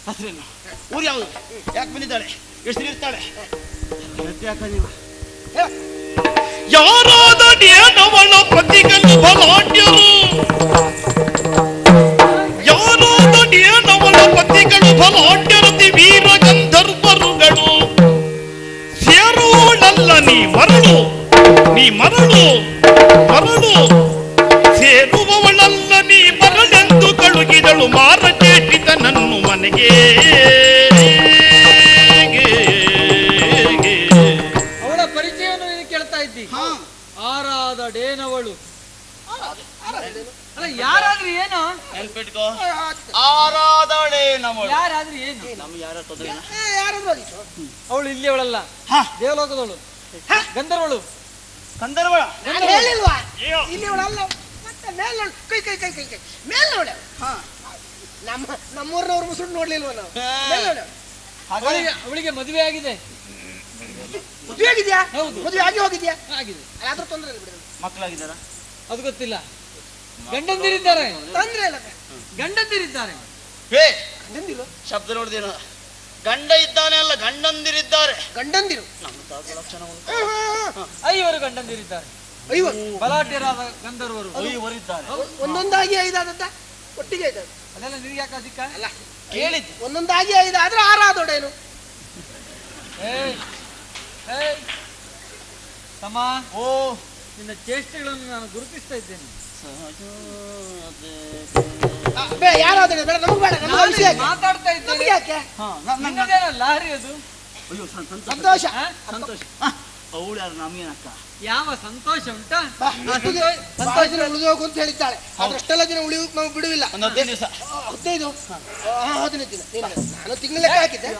ಹಸಿರೇನು? ಊರು ಯಾವುದು? ಯಾಕೆ ಬಂದಿದ್ದಾಳೆ? ಎಷ್ಟು ಇರ್ತಾಳೆ? ಯಾಕ ನೀವು ಯಾರಾದ ನೇನವಳ ಪ್ರತಿಗಳು ಬಲಾಢ್ಯರು, ಯಾರಾದ ನೇನವಳ ಪ್ರತಿಗಳು ಬಲಾಢ್ಯರತಿ ವೀರ ಗಂಧರ್ವರುಗಳು ಸೇರುವಳಲ್ಲ ನೀ ಮರಳು, ನೀ ಮರಳು ಮರಳು, ಸೇರುವವಳಲ್ಲ ನೀ ಮರಳೆಂದು ಕಳುಗಿದಳು ಮಾರಚೇಟಿತನನ್ನು ಮನೆಗೆ. ಅವಳ ಪರಿಚಯವನ್ನು ನೀನು ಕೇಳ್ತಾ ಇದ್ದಿ. ಆರಾದ ಡೇನವಳು ಅಲ್ಲ, ಯಾರಾದ್ರೂ ಏನು ನೆನ್ಪಿಟ್ಕೋ, ಆರಾದಳೇನವಳು. ಯಾರಾದ್ರೂ ಏನು ನಮ್ಗೆ ಯಾರ ತೊಂದರೆ? ಅವಳು ಇಲ್ಲಿ ಅವಳಲ್ಲ, ದೇವಲೋಕದವಳು, ಗಂಧರ್ವಳು. ಗಂಧರ್ವಳ ಹೇಳಿಲ್ವಾ? ಇಲ್ಲಿ ಅವಳಲ್ಲ, ಮತ್ತೆ ಮೇಲ್ ಕೈ ಕೈ ಕೈ ಕೈ ಕೈ ಮೇಲ್ ನೋಡ. ನಮ್ಮೂರ್ನವ್ರು ಮುಸುಡ್ ನೋಡ್ಲಿಲ್ವ ನಾವು? ಅವಳಿಗೆ ಮದುವೆ ಆಗಿದೆ. ಮದುವೆ ಆಗಿದ್ಯಾ? ಹೌದು. ಮದುವೆ ಆಗಿ ಹೋಗಿದ್ಯಾ? ಆಗಿದೆ. ಅದ್ರ ತೊಂದ್ರೆ ಇಲ್ಲ ಬಿಡಿ. ಮಕ್ಕಳಾಗಿದ್ದಾರ? ಅದು ಗೊತ್ತಿಲ್ಲ. ಗಂಡಂದಿರಿದ್ದಾರೆ. ತೊಂದ್ರೆ ಇಲ್ಲ. ಗಂಡಂದಿರಿದ್ದಾರೆ. ಗಂಡಂದಿರು ಶಬ್ದ ನೋಡಿದೇನು? ಗಂಡ ಇದ್ದಾನೆ ಅಲ್ಲ, ಗಂಡಂದಿರಿದ್ದಾರೆ. ಗಂಡಂದಿರು ಐವರು ಗಂಡಂದಿರಿದ್ದಾರೆ. ಬಲಾಢ್ಯರಾದ ಗಂಧರ್ವರು ಐವರಿದ್ದಾರೆ. ಒಂದೊಂದಾಗಿ ಐದಾದದ್ದ ಒಟ್ಟಿಗೆ ಐದದ್ದು ಅದೆಲ್ಲ ನಿನಗೆ ಯಾಕೆ ಅಧಿಕ? ಅಲ್ಲ ಕೇಳಿದ್ದು ಒಂದೊಂದಾಗಿ ಐದಾದ್ರೆ ಆರಾದೊಡೇನು? ತಮ್ಮ, ಓ ನಿನ್ನ ಚೇಷ್ಟೆಗಳನ್ನು ನಾನು ಗುರುತಿಸ್ತಾ ಇದ್ದೇನೆ. ಯಾರಾದ್ರೆ ಬೇಡ, ನಮ್ಗೆ ಬೇಡ. ಮಾತಾಡ್ತಾ ಇದ್ದೇನೆ. ಯಾಕೆ ಲಾರಿ ಅದು? ಅಯ್ಯೋ ಸಂತೋಷ ಸಂತೋಷ. ಅವಳು ಯಾರು? ನಮಗೇನಕ್ಕ ಯಾವ ಸಂತೋಷ ಉಂಟಾ? ಸಂತೋಷ ಉಳಿದೋಗು ಅಂತ ಹೇಳಿದ್ದಾಳೆ. ಅಷ್ಟೆಲ್ಲ ದಿನ ಉಳಿಯು ನಾವು ಬಿಡುವಿಲ್ಲ. 15 ದಿವಸ. 15 15 ದಿನ. ನಾನು ತಿಂಗಳ ಲೆಕ್ಕ ಹಾಕಿದ್ದೆ.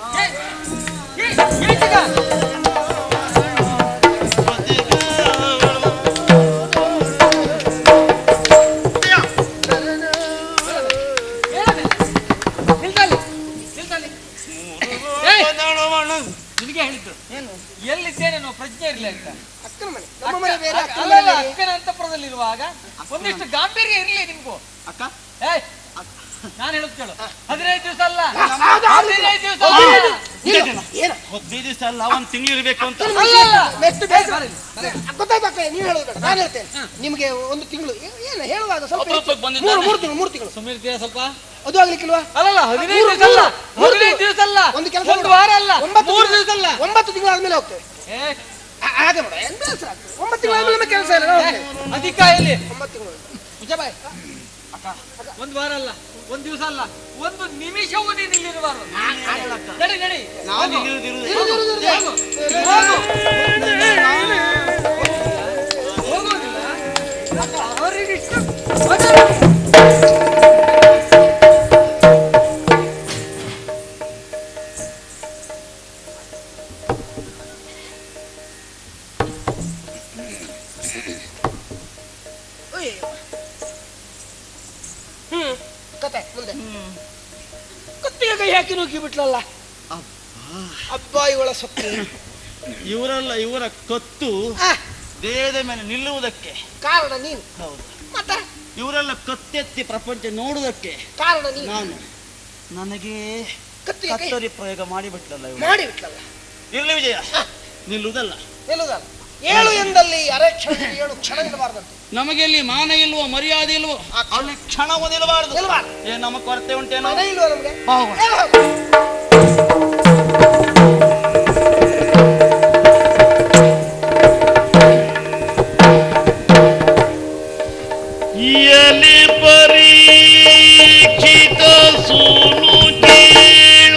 ನಿನಗೆ ಹೇಳಿದ್ದು ಏನು? ಎಲ್ಲಿದ್ದೇನೆ ನಾವು ಪ್ರಜ್ಞೆ ಇರ್ಲಿ ಅಂತ. ಅಕ್ಕನ ಮನೆ, ನಮ್ಮ ಮನೆ ಬೇರೆ. ಅಕ್ಕನ ಅಂತಃಪುರದಲ್ಲಿರುವಾಗ ಒಂದಿಷ್ಟು ಗಾಂಭೀರ್ಯ ಇರ್ಲಿ ನಿಮ್ಗೂ. ಅಕ್ಕ ನಾನು ಹೇಳುದು ಕೇಳು. 15 ದಿವಸ ಅಲ್ಲ, 15 ದಿವಸ ಅಲ್ಲ, 1 ತಿಂಗಳು ಇರ್ಬೇಕು ಅಂತ. ಗೊತ್ತಾಯ್ತು. ನೀವು ಹೇಳೋದು ನಾನು ಹೇಳ್ತೇನೆ. ನಿಮ್ಗೆ 1 ತಿಂಗಳು ಏನು ಹೇಳುವಾಗ ಸ್ವಲ್ಪ 3 ತಿಂಗಳು ಸುಮ್ಮನೆ ಸ್ವಲ್ಪ ಅದು ಆಗ್ಲಿಕ್ಕಿಲ್ವಾ? ಅಲ್ಲಲ್ಲ, 15 ದಿವಸ ಅಲ್ಲ, 15 ದಿವಸ ಅಲ್ಲ, ಒಂದು ಕೆಲಸ, 1 ವಾರ ಅಲ್ಲ, 3 ದಿವಸ ಅಲ್ಲ, 9 ತಿಂಗಳು ಆದ್ಮೇಲೆ ಹೋಗ್ತೇವೆ. ಹಾಗೆ ಮಾಡ, ಏನು ಬೇಸರ ಆಗ್ತದೆ. 9 ತಿಂಗಳು ಆದ್ಮೇಲೆ ಕೆಲಸ ಇಲ್ಲ. ಅಧಿಕ ಇಲ್ಲಿ 9 ತಿಂಗಳು ಮುಜಬಾಯ್. ಅಕ್ಕ 1 ವಾರ ಅಲ್ಲ, 1 ದಿವಸ ಅಲ್ಲ, 1 ನಿಮಿಷವೂ ನೀನು ಇಲ್ಲಿರುವಾರು. ನಡಿ ನಡಿ. ಅವರಿಗಿಷ್ಟು ಕತೆ ಮುಂದೆ. ಕತ್ತಿಗೆ ಕೈ ಹಾಕಿ ನುಗ್ಗಿ ಬಿಟ್ಲಲ್ಲ. ಅಬ್ಬಾ ಇವಳ ಸೊತ್ತು. ಇವರಲ್ಲ, ಇವರ ಕತ್ತು ದೇಹದ ಮೇಲೆ ನಿಲ್ಲುವುದಕ್ಕೆ ಕಾರಣ ನೀನು. ಹೌದು. ಮತ್ತೆ ಇವರೆಲ್ಲ ಕತ್ತೆತ್ತಿ ಪ್ರಪಂಚ ನೋಡುವುದಕ್ಕೆ ಕಾರಣ ನೀನು. ನಾನು. ನನಗೆ ಕತ್ತಿಗೆ ಕೈ ಕತ್ತರಿ ಪ್ರಯೋಗ ಮಾಡಿಬಿಟ್ಲಲ್ಲ ಇವರು. ಮಾಡಿ ಬಿಟ್ಲಲ್ಲ. ಇರ್ಲಿ ವಿಜಯ, ನಿಲ್ಲುವುದಲ್ಲ. ನಿಲ್ಲುದಲ್ಲ. 7 ಎಂದಲ್ಲಿ ಅರೆ ಕ್ಷಣ 7 ಕ್ಷಣ ಇರಬಾರ್ದಂತೆ. ನಮಗೆ ಇಲ್ಲಿ ಮಾನ ಇಲ್ವೋ, ಮರ್ಯಾದೆ ಇಲ್ವೋ, ಅಲ್ಲಿ ಕ್ಷಣವೂ ನಿಲ್ಲಬಾರದು. ಏನ್ ನಮ್ಮ ಕೊರತೆ ಉಂಟೇನೋ? ಮನೆ ಇಲ್ವಾ ನಮ್ಗೆ? ಎಲಿ ಪರೀಕ್ಷಿತ ಸೂನು ಕೇಳ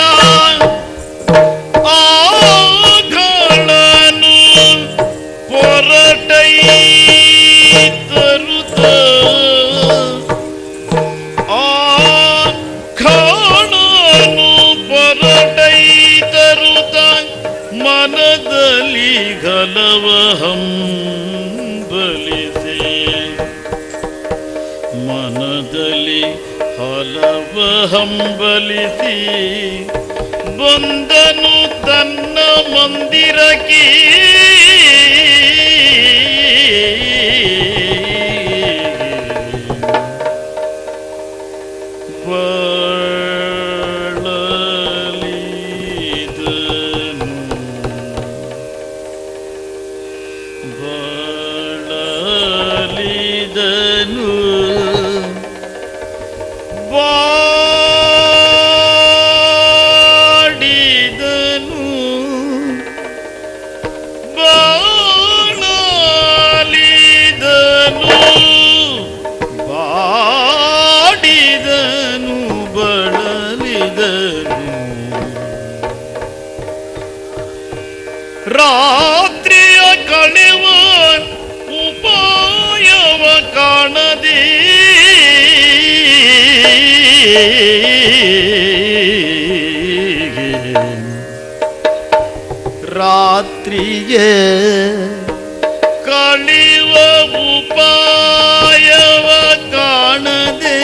ಆಗಳನು ಪೊರಟೈ ತರುತ ಆಗಳನು ಪೊರಟೈ ತರುತ ಮನದಲ್ಲಿ ಗಲವ ಹಂಬಲಿಸಿ, ಮನದಲ್ಲಿ ಹಲವ ಹಂಬಲಿಸಿ ಬಂದನು ತನ್ನ ಮಂದಿರಕ್ಕೆ. ಬಳಲಿ ರಾತ್ರಿಯ ಕಳೆವ ಉಪಾಯವ ಕಾಣದೆ ರಾತ್ರಿಯ ಕಳೆವ ಉಪಾಯವ ಕಾಣದೆ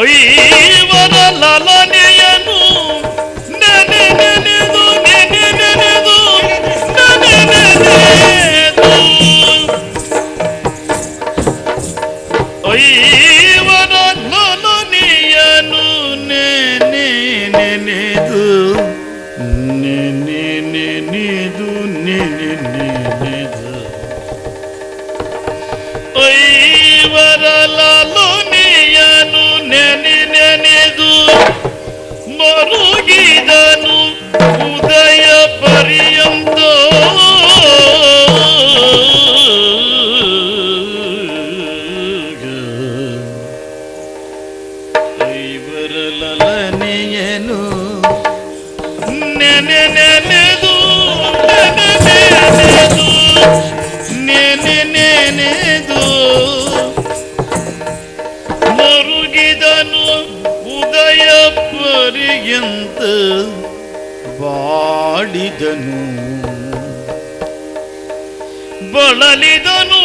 ಐವರ ಲಲನೆಯನು ನೆನೆ ನೆನೆದು ನೆನೆ ನೆನೆದು ನೆನೆ ನೆನೆದು ಐವರ ಲಲನೆಯನು ನೆನೆ ನೆನೆದು ನೆನೆ ನೆನೆದು ನೆನೆ ನೆನೆದು ಐವರ ಲಲನೆಯನು ನೆನೆ ನೆನೆದು ಮರುಗಿದನು ಉದಯ ಪರ್ಯಂತ ಐವರ ಲಲನೆಯನು ನೆನೆ ನೆನೆದು ನೆನೆ ನೆನೆದು ನೆನೆ ನೆನೆದು ಮರುಗಿದನು ಉದಯ ಪರ್ಯಂತ ಬಾಡಿದನು ಬಳಲಿದನು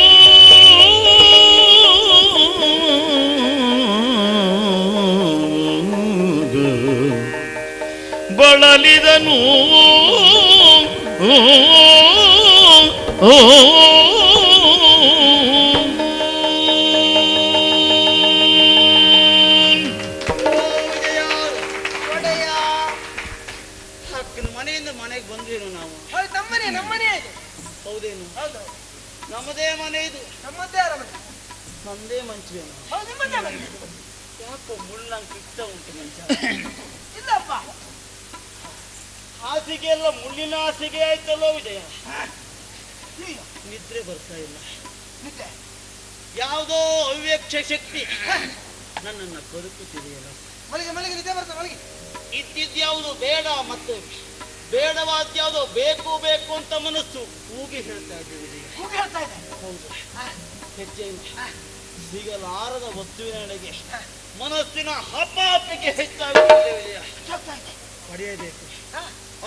ಬಳಲಿದನು ಅಕ್ಕನ ಮನೆಯಿಂದ ಮನೆಗೆ ಬಂದ್ರೇನು ನಾವು? ನಮ್ಮನೆ ಇದು. ಹೌದೇನು? ಹೌದು, ನಮ್ಮದೇ ಮನೆ ಇದು. ನಮ್ಮದೇ ಅರಮನೆ. ನಮ್ದೇ ಮಂಚವೇನು? ಹೌದು, ನಿಮ್ಮದೇ ಮನೆ. ಯಾಕೋ ಮುಳ್ಳಂಗ್ ಕಿತ್ತ ಉಂಟು ಮಂಚ. ಇಲ್ಲಪ್ಪ, ಹಾಸಿಗೆ ಎಲ್ಲ ಮುಳ್ಳಿನ ಹಾಸಿಗೆ ಆಯ್ತಲ್ಲೋ ವಿಜಯ. ಈಗ ನಿದ್ರೆ ಬರ್ತಾ ಇಲ್ಲ. ನಿದ್ದೆ. ಯಾವುದೋ ಅವ್ಯಕ್ತ ಶಕ್ತಿ ನನ್ನನ್ನು ಕೊರುಕುತ್ತಿದೆಯಲ್ಲ. ಮಲಗಿ ಮಲಗಿ ನಿದ್ದೆ ಬರ್ತದೆ, ಮಲಗಿ. ಇದ್ದಿದ್ಯಾವುದು ಬೇಡ ಮತ್ತೆ ಬೇಡವಾದ್ಯಾವುದೋ ಬೇಕು ಬೇಕು ಅಂತ ಮನಸ್ಸು ಕೂಗಿ ಹೇಳ್ತಾ ಇದೆ ವಿಜಯ. ಕೂಗಿ ಹೇಳ್ತಾ ಇದೆ. ಹೌದು, ಹೆಜ್ಜೆಯಿಂದ ಸಿಗಲಾರದ ವಸ್ತುವಿನೆಡೆಗೆ ಮನಸ್ಸಿನ ಹಪಾಪಿಗೆ ಹೆಚ್ಚಾಗುತ್ತದೆ ವಿಜಯ. ಹೋಗ್ತಾ ಇದೆ. ಪಡೆಯಬೇಕು,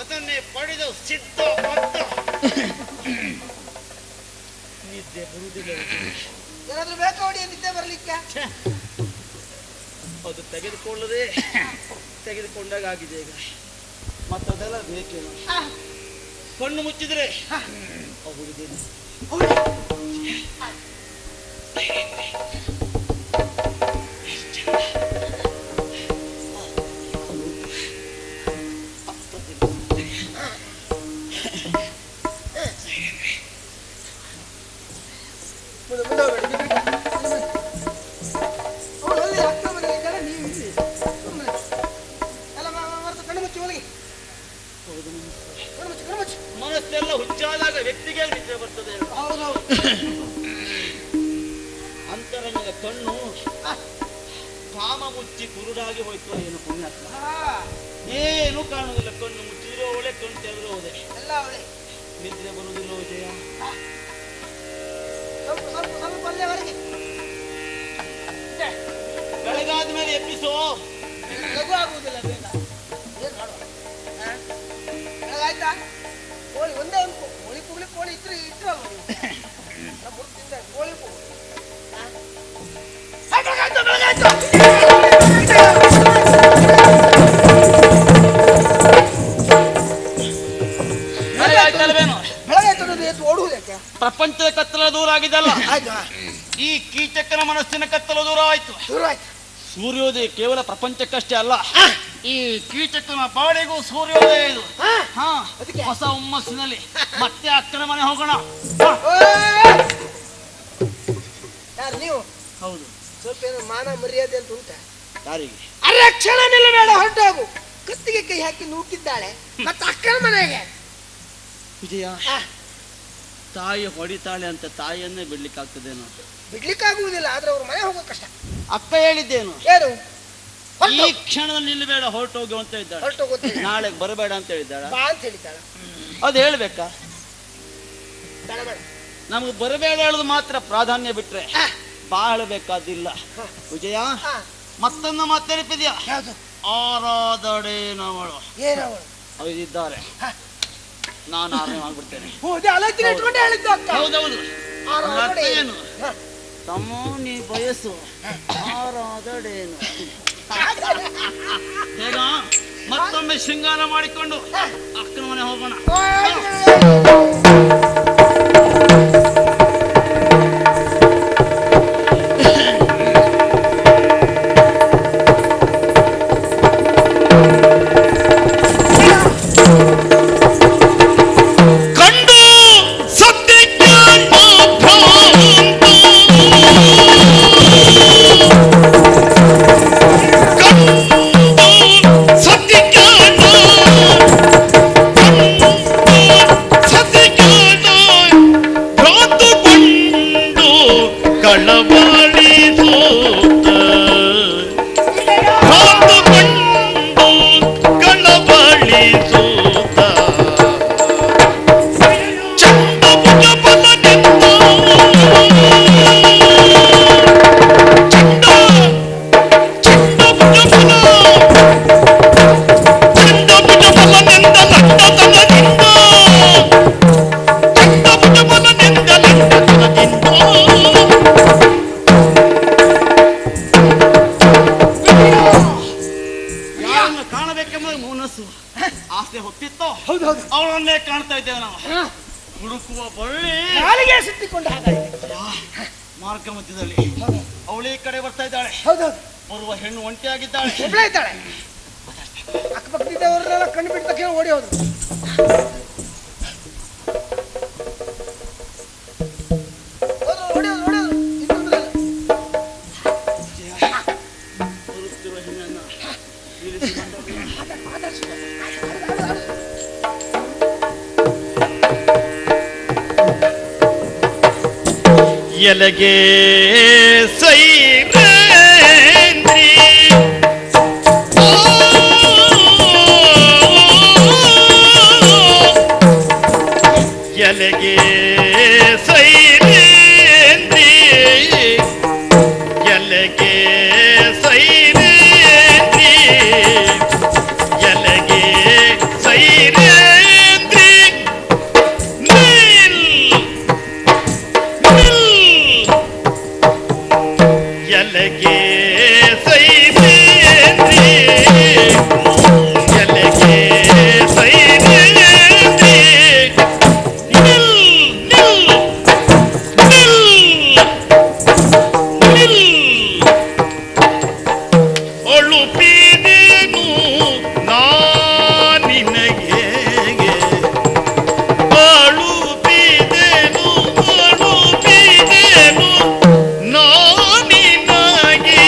ಅದನ್ನೇ ಪಡೆದು ಸಿದ್ಧ ಬದ್ಧ. ನಿದ್ದೆ ಬರುವುದಿಲ್ಲ ವಿಜಯ. ಏನಾದ್ರೂ ಬೇಕಾ ಹೊಡಿ ನಿದ್ದೆ ಬರ್ಲಿಕ್ಕೆ? ಅದು ತೆಗೆದುಕೊಳ್ಳದೆ ತೆಗೆದುಕೊಂಡಾಗ ಆಗಿದೆ ಈಗ. ಮತ್ತದೆಲ್ಲ ಬೇಕೇನು? ಕಣ್ಣು ಮುಚ್ಚಿದ್ರೆ ಹುಡುಗೇನು ಮನಸ್ಸೆಲ್ಲ ಹುಚ್ಚಾದಾಗ ವ್ಯಕ್ತಿಗೆ ನಿದ್ರೆ ಬರ್ತದೆ. ಅಂತರಂಗದ ಕಣ್ಣು ಕಾಮ ಮುಚ್ಚಿ ಕುರುಡಾಗಿ ಹೋಯ್ತು. ಏನು ಪುಣ್ಯಾತ್ಮ, ಏನು ಕಾಣುವುದಿಲ್ಲ. ಕಣ್ಣು ಮುಚ್ಚಿರೋ ಒಳ್ಳೆ, ಕಣ್ಣು ತೆಗೆದ್ರು ಹೋದೆ, ಎಲ್ಲ ಅವಳೆ. ನಿದ್ರೆ ಬರುವುದಿಲ್ಲ ವಿಜಯ. ಸ್ವಲ್ಪ ಸ್ವಲ್ಪ ಸ್ವಲ್ಪ ಅಲ್ಲೇವರೆಗೆ ಬೆಳಗಾದ ಮೇಲೆ ಎಬ್ಬಿಸೋ. ಲಘು ಆಗುವುದಿಲ್ಲ, ಬೇಡ. ಏನ್ ಮಾಡುವ? ಬೆಳಗಾಯ್ತಾ? ಕೋಳಿ ಒಂದೇ ಒಂದು ಕೋಳಿ ಕೂಗ್ಲಿ, ಕೋಳಿ ಇತ್ರಲ್ಲ ಮುರುತಿಂದ ಕೋಳಿ ಕೂಗು. ಬೆಳಗಾಯ್ತು, ಬೆಳಗಾಯ್ತು. ಬೆಳಗಾಯ್ತು ಅನ್ನೋದು ಎದ್ದು ಓಡುವುದು ಯಾಕೆ? ಪ್ರಪಂಚದ ಕತ್ತಲ ದೂರ ಆಗಿದಲ್ಲ, ಆಯ್ತು, ಈ ಕೀಚಕನ ಮನಸ್ಸಿನ ಕತ್ತಲ ದೂರ ಆಯ್ತು. ದೂರ ಆಯ್ತು. ಸೂರ್ಯೋದಯ ಕೇವಲ ಪ್ರಪಂಚಕ್ಕಷ್ಟೇ ಅಲ್ಲ, ಈ ಕೀಚಕನ ಬಾಡಿಗೂ ಸೂರ್ಯೋದಯ ಇದು. ಹಾ, ಹೊಸ ಹುಮ್ಮಸ್ಸಿನಲ್ಲಿ ಮತ್ತೆ ಅಕ್ಕನ ಮನೆ ಹೋಗೋಣ. ಯಾರು ನೀವು? ಹೌದು. ಸ್ವಲ್ಪ ಏನೋ ಮಾನ ಮರ್ಯಾದೆ ಅಂತ ಉಂಟ? ಯಾರಿಗೆ? ಅರಕ್ಷಣ ನಿಲ್ಲಬೇಡ, ಹೊರಟೋಗು. ಕತ್ತಿಗೆ ಕೈ ಹಾಕಿ ನೂಕಿದ್ದಾಳೆ, ಮತ್ತೆ ಅಕ್ಕನ ಮನೆಗೆ. ವಿಜಯ, ತಾಯಿ ಹೊಡಿತಾಳೆ ಅಂತ ತಾಯಿಯನ್ನೇ ಬಿಡ್ಲಿಕ್ಕಾಗ್ತದೇನೋ? ಬಿಡ್ಲಿಕ್ಕಾಗುವುದಿಲ್ಲ, ಆದ್ರೆ ಅವ್ರ ಮನೆ ಹೋಗೋ ಕಷ್ಟ. ಅಕ್ಕ ಹೇಳಿದ್ದೇನು? ಏನು? ಈ ಕ್ಷಣದಲ್ಲಿ ನಿಲ್ಲಬೇಡ, ಹೊರಟೋಗಿ ಅಂತ ಇದ್ದಾಳೆ. ಹೊರಟೋಗುತ್ತೆ ನಾಳೆ ಬರಬೇಡ ಅಂತ ಹೇಳಿದ್ದಾಳ. ಬಾ ಅಂತ ಹೇಳಿದ್ದಾಳೆ. ಅದು ಹೇಳ್ಬೇಕಾ? ಬೇಡ ಬೇಡ. ನಮ್ಗೆ ಬರಬೇಡ ಹೇಳುದು ಮಾತ್ರ ಪ್ರಾಧಾನ್ಯ, ಬಿಟ್ರೆ ಬಾಳಬೇಕಾದಿಲ್ಲ. ವಿಜಯ, ಮತ್ತೊಂದು ಮಾತಾಡಿದ್ಯಾ? ಯಾವುದು? ಆರಾಧಡೇನವಳು ಏನವಳು? ಅವರಿದ್ದಾರೆ, ನಾನು ಆರನೇ ಮಾಡ್ಬಿಡ್ತೇನೆ. ಇಟ್ಕೊಂಡೆ ಹೇಳಿದ್ದು ಅಕ್ಕ. ಹೌದೌದು. ಆರಾಧಡೆ ಏನು ತಮ್ಮ ನೀ ಬಯಸು ಆರಾಧಡೇನು. ಹೇಗ ಮತ್ತೊಮ್ಮೆ ಶೃಂಗಾರ ಮಾಡಿಕೊಂಡು ಅಕ್ಕನ ಮನೆ ಹೋಗೋಣ. ಆಸೆ ಹೊತ್ತಿತ್ತು. ಅವಳನ್ನೇ ಕಾಣ್ತಾ ಇದ್ದೇವೆ ನಾವು. ಹುಡುಕುವ ಬಳ್ಳಿ ಸುತ್ತಿಕೊಂಡು ಮಾರ್ಗ ಮಧ್ಯದಲ್ಲಿ ಅವಳಿ ಕಡೆ ಬರ್ತಾ ಇದ್ದಾಳೆ. ಬರುವ ಹೆಣ್ಣು ಒಂಟಿಯಾಗಿದ್ದಾಳೆ. ಇದ್ದಾಳೆ. ಅಕ್ಕಪಕ್ಕದವರೆಲ್ಲ ಕಣ್ಣು ಬಿಟ್ಟ ತಕ್ಷಣ ಓಡಿ ಹೋದ್ರು. ಬರುತ್ತಿರುವ ಹೆಣ್ಣನ್ನ ಎಲಗೆ ಸೈರೇಂದ್ರಿ ಎಲಗೆ ಸೈರೇಂದ್ರಿ ಎಲಗೆ ಸೈರೇಂದ್ರಿ ಎಲಗೆ ಸೈರೇಂದ್ರಿ ನಿಲ್ ಎಲಗೆ ಸೈರೇಂದ್ರಿ ಎಲಗೆ ಸೈರೇಂದ್ರಿ ನಿಲ್ ನಿಲ್ ನಿಲ್ ನಿಲ್ ಒಳುಪಿದೆನು ನಾನಿನಗೆ ಅಳುಪಿದೆನು ಅಳುಪಿದೆನು ನಾನಿನಗೆ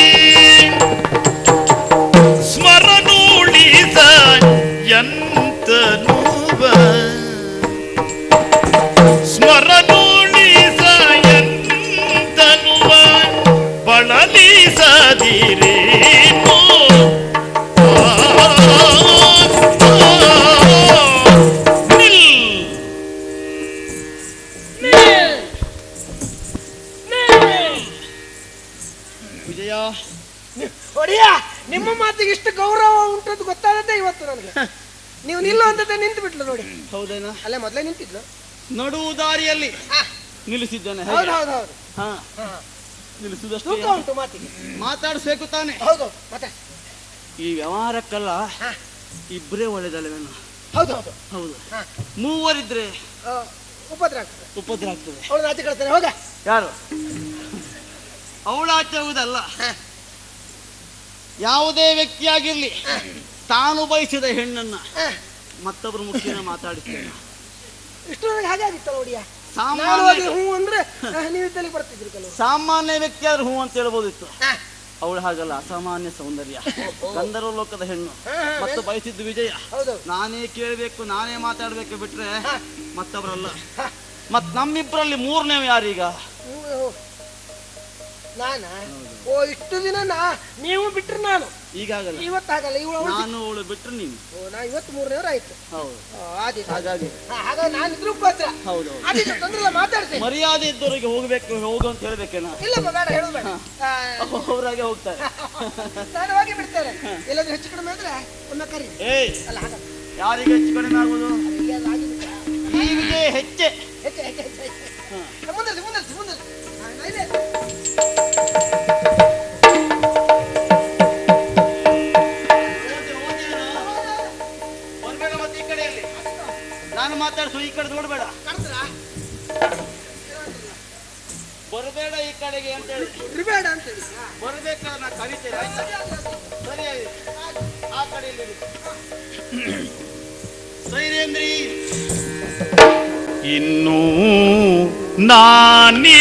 ಸ್ಮರಣುಳಿಸ ಎಂತನುವ ಸ್ಮರಣುಳಿಸ ಎಂತನುವ ಬಳಲಿಸದಿರೇನು ವಿಜಯ, ಒಡಿಯ ನಿಮ್ಮ ಮಾತಿಗೆ ಇಷ್ಟು ಗೌರವ ಉಂಟು ಗೊತ್ತಾದದ್ದೇ ಇವತ್ತು ನನಗೆ. ನೀವು ನಿಲ್ಲುವಂತದ್ದೇ ನಿಂತು ಬಿಟ್ಲು ನೋಡಿ. ಹೌದೇನಾ? ಅಲ್ಲೇ ಮೊದಲೇ ನಿಂತಿದ್ಲು. ನಡು ದಾರಿಯಲ್ಲಿ ನಿಲ್ಲಿಸಿದ್ದೇನೆ. ಹೌದು ಹೌದು ಹೌದು. ಹಾ, ನಿಲ್ಲಿಸುದಷ್ಟು ತೂಕ ಉಂಟು ಮಾತಿಗೆ. ಮಾತಾಡಿಸ್ಬೇಕು ತಾನೆ. ಹೌದು ಮತ್ತೆ ಈ ವ್ಯವಹಾರಕ್ಕಲ್ಲ ಇಬ್ಬರೇ ಒಳ್ಳೆದಲ್ವೇನು? ಹೌದು ಹೌದು ಹೌದು. ಹಾ. ಮೂವರಿದ್ರೆ ಉಪದ್ರ ಆಗ್ತದೆ. ಉಪದ್ರ ಆಗ್ತದೆ. ಅವಳು ಆಚೆ ಕಳಿಸ್ತಾನೆ. ಹೋಗ. ಯಾರು? ಅವಳ ಆಚೆ ಹೋಗುದಲ್ಲ. ಯಾವುದೇ ವ್ಯಕ್ತಿಯಾಗಿರ್ಲಿ ತಾನು ಬಯಸಿದ ಹೆಣ್ಣನ್ನ ಮತ್ತೊಬ್ಬರು ಮುಖ್ಯನ ಮಾತಾಡಿಸ್ತೇನೆ. ಇಷ್ಟು ಹಾಗೆ ಆಗಿತ್ತಲ್ಲ ಒಡಿಯ. ಸಾಮಾನ್ಯ ಹೂ ಅಂದ್ರೆ ನೀವಿದ್ದಲ್ಲಿ ಬರ್ತಿದ್ರು ಕೆಲವು. ಸಾಮಾನ್ಯ ವ್ಯಕ್ತಿ ಆದ್ರೆ ಹೂ ಅಂತ ಹೇಳ್ಬೋದಿತ್ತು. ಅವಳು ಹಾಗಲ್ಲ, ಅಸಾಮಾನ್ಯ ಸೌಂದರ್ಯ, ಗಂಧರ್ವ ಲೋಕದ ಹೆಣ್ಣು, ಮತ್ತು ಬಯಸಿದ್ದು ವಿಜಯ. ನಾನೇ ಕೇಳಬೇಕು, ನಾನೇ ಮಾತಾಡ್ಬೇಕು, ಬಿಟ್ರೆ ಮತ್ತೊಬ್ಬರಲ್ಲ. ಮತ್ ನಮ್ಮಿಬ್ಬರಲ್ಲಿ ಮೂರನೇ ಯಾರೀಗ? ನಾನ? ಓ ಇಷ್ಟು ದಿನ ನೀವು ಬಿಟ್ರೆ ನಾನು ಈಗಾಗಲ್ಲ, ಇವತ್ತಾಗಲ್ಲ. ನಾನು ಅವಳು ಬಿಟ್ರು ನೀನು. ನಾ 23ನೇವ್ರು ಆಯ್ತು. ಹೌದು, ಹಾಗಾಗಿ ನಾನು ಇದ್ರ ಉಪದ್ರ. ಹೌದು, ತೊಂದ್ರೆ ಮಾತಾಡ್ತೇನೆ. ಮರ್ಯಾದೆ ಇದ್ದವರಿಗೆ ಹೋಗು ಅಂತ ಹೇಳ್ಬೇಕೇನ? ಇಲ್ಲಪ್ಪ, ಬೇಡ, ಹೇಳುದು ಬೇಡ. ಅವರಾಗೆ ಹೋಗ್ತಾರೆ, ನಾನು ಹೋಗಿ ಬಿಡ್ತೇನೆ. ಎಲ್ಲಾದ್ರೂ ಹೆಚ್ಚು ಕಡಿಮೆ ಆದ್ರೆ ಒಮ್ಮೆ ಕರಿ. ಅಲ್ಲ, ಹಾಗ ಯಾರಿಗೆ ಹೆಚ್ಚು ಕಡಿಮೆ ಆಗುದು? ಹೀಗೆ ಹೆಚ್ಚೆ ಮುಂದೆ ಬರ್ಬೇಡ. ಮತ್ತೆ ಈ ಕಡೆಯಲ್ಲಿ ನಾನು ಮಾತಾಡ್ಸು, ಈ ಕಡೆ ನೋಡ್ಬೇಡ, ಬರಬೇಡ ಈ ಕಡೆಗೆ ಅಂತ ಹೇಳಿ. ಇರಬೇಡ ಅಂತೇಳಿ ಬರ್ಬೇಕಾದ್ರೆ ನಾ ಕರಿತೇನೆ, ಆಯ್ತಾ? ಸರಿಯಾಗಿ ಆ ಕಡೆಯಲ್ಲಿ ಸೈರೇಂದ್ರಿ. ಇನ್ನೂ ನಾನಿಲಲರಿಯೆ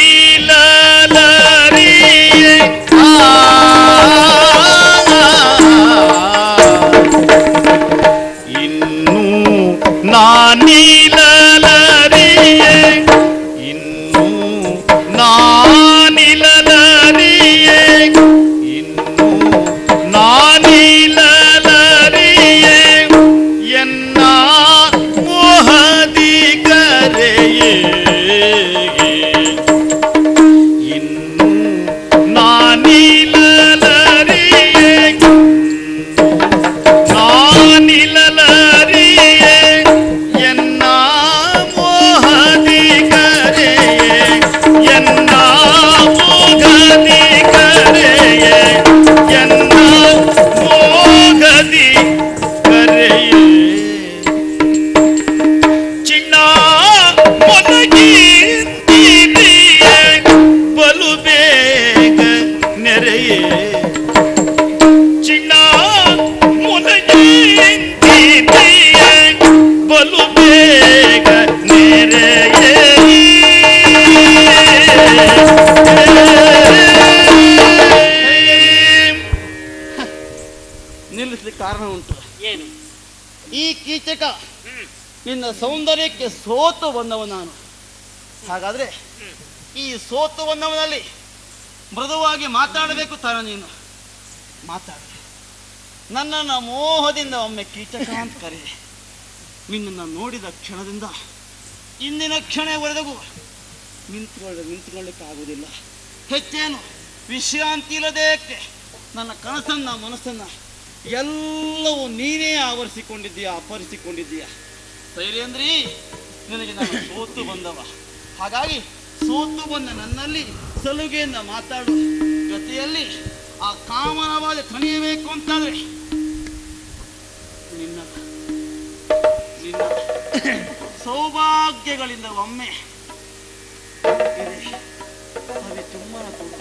ಇನ್ನೂ ನಾನಿಲಲರಿಯೆ ಇನ್ನೂ ನಾನಿಲಲರಿಯೆ ಇನ್ನೂ ನಾನಿಲಲರಿಯೆ ಎನ್ನ ಮೋಹದಿ ಕರೆಯೇ ಇನ್ನು ನಾನಿಲಲರಿಯೆ ನಾನಿಲಲರಿಯೆ ಎನ್ನ ಮೋಹದಿ ಕರೆಯೇ ಎನ್ನ ಮೋಹದಿ ಕರೆಯೇ ಎನ್ನ ಮೋಹದಿ ಕರೆಯೇ ಚಿನ್ನ ಮೊನಗಿಂದಿದೆಯೇ ಬಲು ಬೇಗ ನೆರೆಯೇ ಚಿನ್ನ ಮೊನಗಿಂದಿದೆಯೇ ಬಲು ಬೇಗ ನೆರೆಯೇ ನಿಲ್ಲಿಸ್ಲಿಕ್ಕೆ ಕಾರಣ ಉಂಟು. ಏನು? ಈ ಕೀಚಕ ನಿನ್ನ ಸೌಂದರ್ಯಕ್ಕೆ ಸೋತು ಬಂದವ ನಾನು. ಹಾಗಾದ್ರೆ ಈ ಸೋತು ಬಂದವನಲ್ಲಿ ಮೃದುವಾಗಿ ಮಾತಾಡಬೇಕು ತಾನೆ ನೀನು. ಮಾತಾಡ, ನನ್ನನ್ನು ಮೋಹದಿಂದ ಒಮ್ಮೆ ಕೀಚಕ ಅಂತ ಕರೆದೆ. ನಿನ್ನನ್ನು ನೋಡಿದ ಕ್ಷಣದಿಂದ ಇಂದಿನ ಕ್ಷಣವರೆಗೂ ನಿಂತ್ಕೊಳ್ಳಿಕ್ಕೆ ಆಗುವುದಿಲ್ಲ. ಹೆಚ್ಚೇನು ವಿಶ್ರಾಂತಿ ಇಲ್ಲದೇಕೆ ನನ್ನ ಕನಸನ್ನ ಮನಸ್ಸನ್ನ ಎಲ್ಲವೂ ನೀನೇ ಆವರಿಸಿಕೊಂಡಿದ್ದೀಯಾ, ಅಪರಿಸಿಕೊಂಡಿದ್ದೀಯಾ. ಸೈರೇಂದ್ರಿ, ನಿನಗೆ ನಾನು ಸೋತು ಬಂದವ. ಹಾಗಾಗಿ ಸೋತು ಬಂದ ನನ್ನಲ್ಲಿ ಸಲುಗೆಯಿಂದ ಮಾತಾಡು. ಜೊತೆಯಲ್ಲಿ ಆ ಕಾಮನವಾದ ತಣಿಯಬೇಕು ಅಂತಾದ್ರೆ ನಿನ್ನ ನಿನ್ನ ಸೌಭಾಗ್ಯಗಳಿಂದ ಒಮ್ಮೆ ಚುಮ್ಮನ ಕೂಡ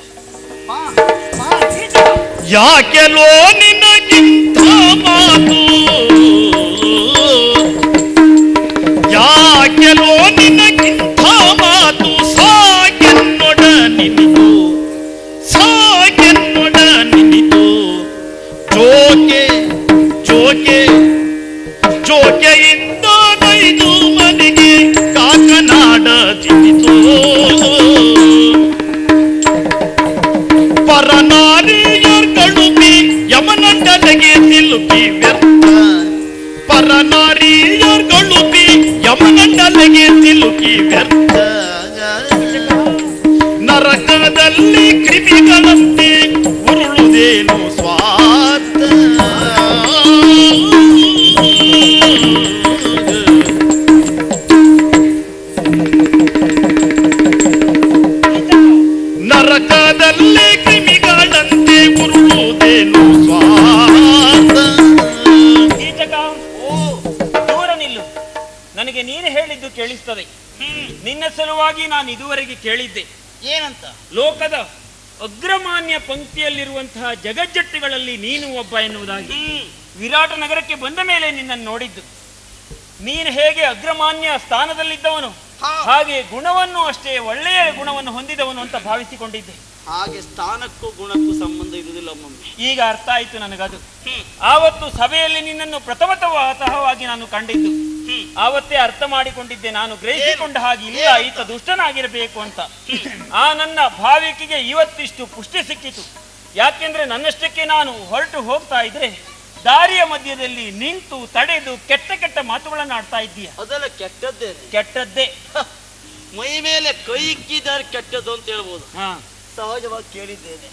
ಯಾಕೆಲೋ ನಿನಗಿಂತ ಮಾತು ಯಾಕೆಲೋ ನಿನಗಿಂತ ಮಾತು ಸಾಗೆನ್ನೊಡ ನಿನಿತು ಸಾಗೆನ್ನೊಡ ನಿನಿತು ಜೋಕೆ ಜೋಕೆ ಜೋಕೆಯಿಂದ ನೈದು ಮನೆಗೆ ಕಾಕನಾಡ ತಿನಿತು ಪರನಾರಿಯರ್ ಕಳುಪಿ ಯಮನಂಡನೆಗೆ ಸಿಲುಕಿ ವ್ಯರ್ಥ ಪರನಾರಿಯರ್ ಕಳುಪಿ ಯಮನಂಡನೆಗೆ ಸಿಲುಕಿ ವ್ಯರ್ಥ ನರಕದಲ್ಲಿ ಕ್ರಿಮಿಗಳಂತೆ ಉರುಳುದೇನು ಸ್ವಾರ್ಥ ನರಕದಲ್ಲಿ ಕ್ರಿಮಿಗಳಂತೆ ಉರುಳುವುದೇನು ಸ್ವಾರ್ಥ. ಕೀಚಕ, ದೂರ ನಿಲ್ಲು. ನನಗೆ ನೀನು ಹೇಳಿದ್ದು ಕೇಳಿಸ್ತದೆ. ನಿನ್ನ ಸಲುವಾಗಿ ನಾನು ಇದುವರೆಗೆ ಕೇಳಿದ್ದೆ. ಏನಂತ? ಲೋಕದ ಅಗ್ರಮಾನ್ಯ ಪಂಕ್ತಿಯಲ್ಲಿರುವಂತಹ ಜಗಜ್ಜಟ್ಟಿಗಳಲ್ಲಿ ನೀನು ಒಬ್ಬ ಎನ್ನುವುದಾಗಿ. ವಿರಾಟ ನಗರಕ್ಕೆ ಬಂದ ಮೇಲೆ ನಿನ್ನನ್ನು ನೋಡಿದ್ದು. ನೀನು ಹೇಗೆ ಅಗ್ರಮಾನ್ಯ ಸ್ಥಾನದಲ್ಲಿದ್ದವನು, ಹಾಗೆ ಗುಣವನ್ನು ಅಷ್ಟೇ ಒಳ್ಳೆಯ ಗುಣವನ್ನು ಹೊಂದಿದವನು ಅಂತ ಭಾವಿಸಿಕೊಂಡಿದ್ದೆ. ಹಾಗೆ ಸ್ಥಾನಕ್ಕೂ ಗುಣಕ್ಕೂ ಸಂಬಂಧ ಇರುವುದಿಲ್ಲ ಒಮ್ಮೊಮ್ಮೆ. ಈಗ ಅರ್ಥ ಆಯ್ತು ನನಗದು. ಆವತ್ತು ಸಭೆಯಲ್ಲಿ ನಿನ್ನನ್ನು ಪ್ರಥಮತಃವಾಗಿ ನಾನು ಕಂಡಿದ್ದು. ಆವತ್ತೇ ಅರ್ಥ ಮಾಡಿಕೊಂಡಿದ್ದೆ, ನಾನು ಗ್ರಹಿಸಿಕೊಂಡ ಹಾಗೆ ಇಲ್ಲ, ಈತ ದುಷ್ಟನಾಗಿರಬೇಕು ಅಂತ. ಆ ನನ್ನ ಭಾವಿಕೆಗೆ ಇವತ್ತಿಷ್ಟು ಪುಷ್ಟಿ ಸಿಕ್ಕಿತು. ಯಾಕೆಂದ್ರೆ ನನ್ನಷ್ಟಕ್ಕೆ ನಾನು ಹೊರಟು ಹೋಗ್ತಾ ಇದ್ರೆ ದಾರಿಯ ಮಧ್ಯದಲ್ಲಿ ನಿಂತು ತಡೆದು ಕೆಟ್ಟ ಕೆಟ್ಟ ಮಾತುಗಳನ್ನು ಆಡ್ತಾ ಇದ್ದೀಯ. ಅದೆಲ್ಲ ಕೆಟ್ಟದ್ದೇ, ಕೆಟ್ಟದ್ದೇ. ಮೈ ಮೇಲೆ ಕೈ ಇಕ್ಕಿದ್ದಾರೆ ಕೆಟ್ಟದ್ದು ಅಂತ ಹೇಳ್ಬೋದು. ಹಾ, ಸಹಜವಾಗಿ ಕೇಳಿದ್ದೇನೆ,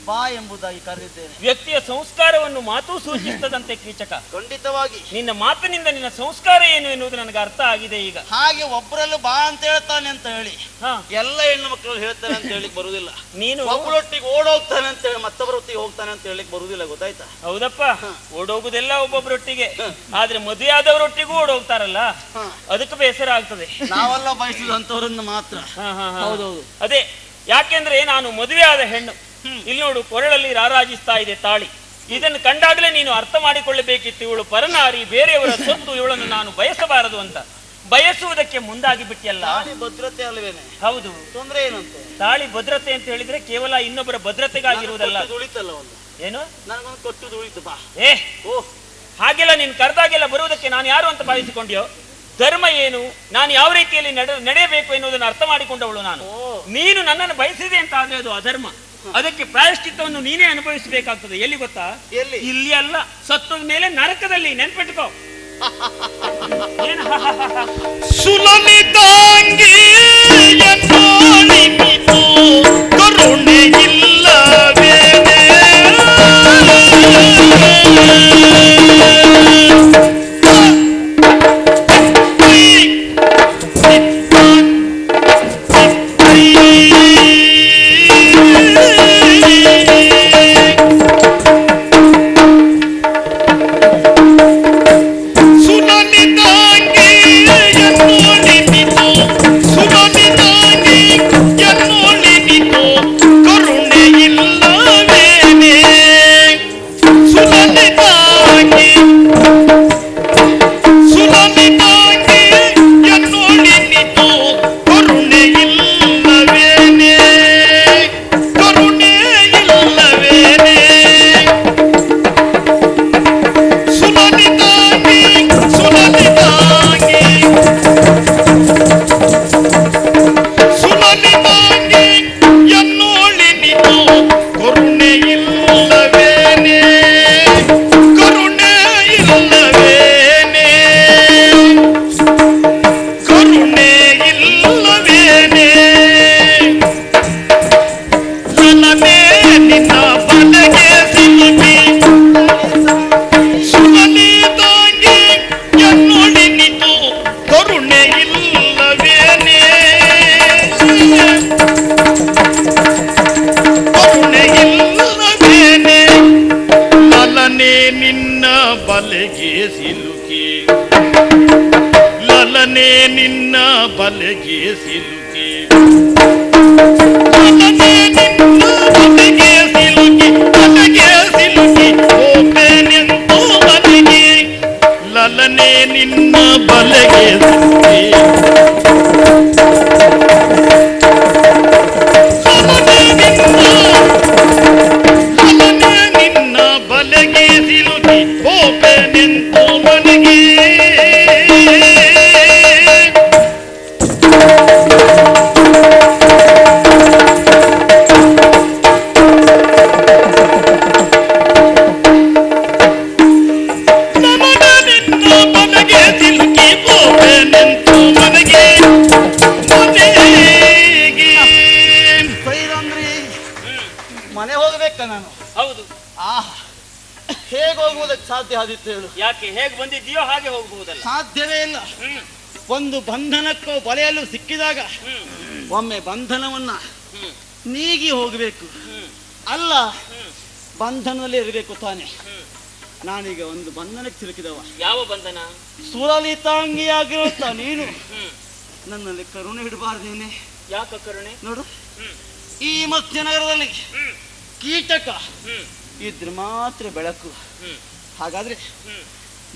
ಬಾ ಎಂಬುದಾಗಿ ಕರೆದಿದ್ದೇನೆ. ವ್ಯಕ್ತಿಯ ಸಂಸ್ಕಾರವನ್ನು ಮಾತು ಸೂಚಿಸ್ತದಂತೆ ಕೀಚಕ. ಖಂಡಿತವಾಗಿ ನಿನ್ನ ಮಾತಿನಿಂದ ನಿನ್ನ ಸಂಸ್ಕಾರ ಏನು ಎನ್ನುವುದು ನನಗೆ ಅರ್ಥ ಆಗಿದೆ ಈಗ. ಹಾಗೆ ಒಬ್ಬರಲ್ಲೂ ಬಾ ಅಂತ ಹೇಳ್ತಾನೆ ಅಂತ ಹೇಳಿ ಹಾ, ಎಲ್ಲ ಹೆಣ್ಣು ಮಕ್ಕಳು ಹೇಳ್ತಾನೆ ಅಂತ ಹೇಳಿಕ್ ಬರುದಿಲ್ಲ. ನೀನು ಒಬ್ಬರೊಟ್ಟಿಗೆ ಓಡೋಗ್ತಾನೆ ಅಂತ ಹೇಳಿ ಮತ್ತೊಬ್ಬರೊಟ್ಟಿಗೆ ಹೋಗ್ತಾನೆ ಅಂತ ಹೇಳಿಕ್ ಬರುದಿಲ್ಲ, ಗೊತ್ತಾಯ್ತಾ? ಹೌದಪ್ಪ, ಓಡೋಗುದೆಲ್ಲ ಒಬ್ಬೊಬ್ಬರೊಟ್ಟಿಗೆ, ಆದ್ರೆ ಮದುವೆ ಆದವರೊಟ್ಟಿಗೂ ಓಡೋಗ್ತಾರಲ್ಲ, ಅದಕ್ಕೆ ಬೇಸರ ಆಗ್ತದೆ. ನಾವೆಲ್ಲ ಬಯಸಿದಂತವರನ್ನು ಮಾತ್ರ. ಹೌದೌದು. ಅದೇ ಯಾಕೆಂದ್ರೆ ನಾನು ಮದುವೆ ಆದ ಹೆಣ್ಣು. ಇಲ್ಲಿ ನೋಡು, ಕೊರಳಲ್ಲಿ ರಾರಾಜಿಸ್ತಾ ಇದೆ ತಾಳಿ. ಇದನ್ನು ಕಂಡಾಗಲೇ ನೀನು ಅರ್ಥ ಮಾಡಿಕೊಳ್ಳಬೇಕಿತ್ತು, ಇವಳು ಪರನಾರಿ, ಬೇರೆಯವರ ಸೊತ್ತು, ಇವಳನ್ನು ನಾನು ಬಯಸಬಾರದು ಅಂತ. ಬಯಸುವುದಕ್ಕೆ ಮುಂದಾಗಿ ಬಿಟ್ಟಿಯಲ್ಲ. ತಾಳಿ ಭದ್ರತೆ ಅಲ್ವೇನೆ? ಹೌದು. ತೊಂದ್ರೆ ಏನಂತೆ? ತಾಳಿ ಭದ್ರತೆ ಅಂತ ಹೇಳಿದ್ರೆ ಕೇವಲ ಇನ್ನೊಬ್ಬರ ಭದ್ರತೆಗಾಗಿರುವುದಲ್ಲ. ದುಳಿತಲ್ಲ ಒಂದು, ಏನು ನನಗೊಂದು ಕೊಟ್ಟು ದುಳಿತು ಬಾ. ಓ, ಹಾಗೆಲ್ಲ ನೀನು ಕರೆದಾಗೆಲ್ಲ ಬರುವುದಕ್ಕೆ ನಾನು ಯಾರು ಅಂತ ಭಾವಿಸಿಕೊಂಡ್ಯೋ? ಧರ್ಮ ಏನು, ನಾನು ಯಾವ ರೀತಿಯಲ್ಲಿ ನಡೆಯಬೇಕು ಎನ್ನುವುದನ್ನು ಅರ್ಥ ಮಾಡಿಕೊಂಡವಳು ನಾನು. ನೀನು ನನ್ನನ್ನು ಬಯಸಿದೆ ಅಂತ ಆದ್ರೆ ಅದು ಅಧರ್ಮ. ಅದಕ್ಕೆ ಪ್ರಾಯಶ್ಚಿತ್ತವನ್ನು ನೀನೇ ಅನುಭವಿಸಬೇಕಾಗ್ತದೆ. ಎಲ್ಲಿ ಗೊತ್ತಾ? ಇಲ್ಲಿ ಅಲ್ಲ, ಸತ್ತದ ಮೇಲೆ ನರಕದಲ್ಲಿ. ನೆನ್ಪಿಟ್ಕೋ. ಸುಲಲಿತಾಂಗಿ ಕರುಣೆ ಇಲ್ಲವೇನೆ ಯಾಕೆ? ಹೇಗೆ ಬಂದಿದ್ದೀಯೋ ಹಾಗೆ ಹೋಗಬಹುದಲ್ಲ? ಸಾಧ್ಯವೇ ಇಲ್ಲ. ಒಂದು ಬಂಧನಕ್ಕೋ ಬಲೆಯಲ್ಲೂ ಸಿಕ್ಕಿದಾಗ ಒಮ್ಮೆ ಬಂಧನವನ್ನ ನೀಗಿ ಹೋಗಬೇಕು, ಅಲ್ಲ ಬಂಧನದಲ್ಲಿ ಇರಬೇಕು ತಾನೆ. ನಾನೀಗ ಒಂದು ಬಂಧನಕ್ಕೆ ಸಿಲುಕಿದವ. ಯಾವ ಬಂಧನ? ಸುಲಲಿತಾಂಗಿಯಾಗಿರುತ್ತ ನೀನು ನನ್ನಲ್ಲಿ ಕರುಣೆ ಇಡಬಾರ್ದೇನೆ. ಯಾಕ ಕರುಣೆ? ನೋಡು, ಈ ಮತ್ಸ್ಯ ನಗರದಲ್ಲಿ ಕೀಟಕ ಇದ್ರೆ ಮಾತ್ರ ಬೆಳಕು. ಹಾಗಾದ್ರೆ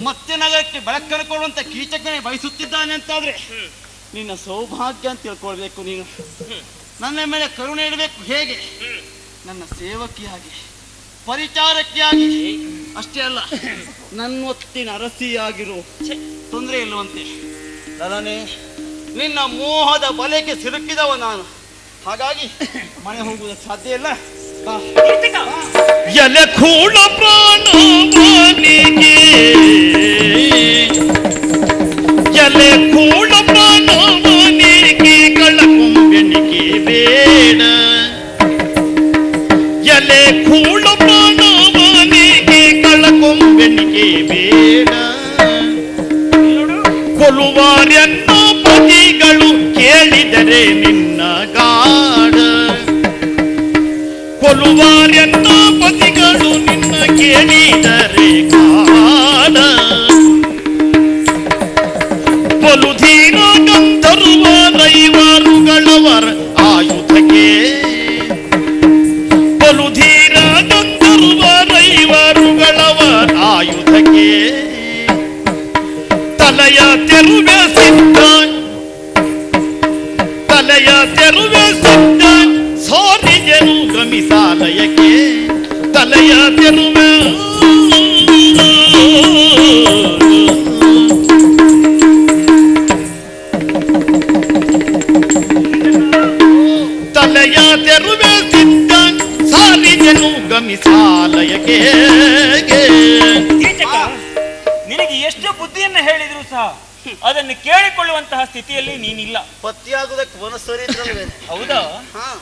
ಮತ್ತೆ ನಗರಕ್ಕೆ ಬೆಳಕನ್ನು ಕೊಡುವಂತ ಕೀಚಕನೇ ಬಯಸುತ್ತಿದ್ದಾನೆ ಅಂತಾದ್ರೆ ನಿನ್ನ ಸೌಭಾಗ್ಯ ಅಂತ ತಿಳ್ಕೊಳ್ಬೇಕು. ನೀನು ನನ್ನ ಮೇಲೆ ಕರುಣೆ ಇಡಬೇಕು. ಹೇಗೆ? ನನ್ನ ಸೇವಕಿಯಾಗಿ, ಪರಿಚಾರಕಿಯಾಗಿ, ಅಷ್ಟೇ ಅಲ್ಲ ನನ್ನೊತ್ತಿನ ಅರಸಿಯಾಗಿರು. ತೊಂದರೆ ಇಲ್ಲವಂತೆ. ಲಲನೆ, ನಿನ್ನ ಮೋಹದ ಬಲೆಗೆ ಸಿಲುಕಿದವ ನಾನು. ಹಾಗಾಗಿ ಮನೆ ಹೋಗುವುದಕ್ಕೆ ಸಾಧ್ಯ ಇಲ್ಲ. ಕೀಚಕ, ಎಲೆ ಕೂಡ ಪ್ರಾಣವನಿಗೆ ಎಲೆ ಕೂಡ ಪ್ರಾಣವನಿಗೆ ಕಳಕೊಂಬೆನಿಗೆ ಬೇಡ ಎಲೆ ಕೂಡ ಪ್ರಾಣವನಿಗೆ ಕಳಕೊಂಬೆನಿಗೆ ಬೇಡ ಕೊಲುವಾರ್ಯನ್ನ ಪತಿಗಳು ಕೇಳಿದರೆ ನಿನ್ನ ಗಾಢ ಕೊಲುವಾರ್ಯನ್ನ ಪತಿಗಳು ನಿನ್ನ ಕೇಳಿದರೆ ಗಾಢ ಬಲುಧೀರ ಗಂಧರ್ವ ರೈವರುಗಳವರ ಆಯುಧಕ್ಕೆ ಬಲುಧೀರ ಗಂಧರ್ವ ರೈವರುಗಳವರ ಆಯುಧಕ್ಕೆ ತಲೆಯ ತೆರುವೆ ಸಿದ್ಧ ತಲೆಯ ತೆರುವೆ ಸಿದ್ಧ ಸಾರಿಗೆನು ಗಮಿಸಾಲಯಕ್ಕೆ ತಲೆಯ ತೆರುವೆ ತಲೆಯ ತೆರುವೆ ಸಿದ್ಧ ಸಾರಿಗೆನು ಗಮಿಸಾಲಯಕ್ಕೆ ಕೀಚಕ, ನಿನಗೆ ಎಷ್ಟು ಬುದ್ಧಿಯನ್ನು ಹೇಳಿದ್ರು ಸಹ ಅದನ್ನು ಕೇಳಿಕೊಳ್ಳುವಂತಹ ಸ್ಥಿತಿಯಲ್ಲಿ ನೀನಿಲ್ಲ. ಪತಿಯಾಗುವುದಕ್ಕೆ ಮನಸ್ಸರಿದ್ರಲ್ವೇ? ಹೌದಾ?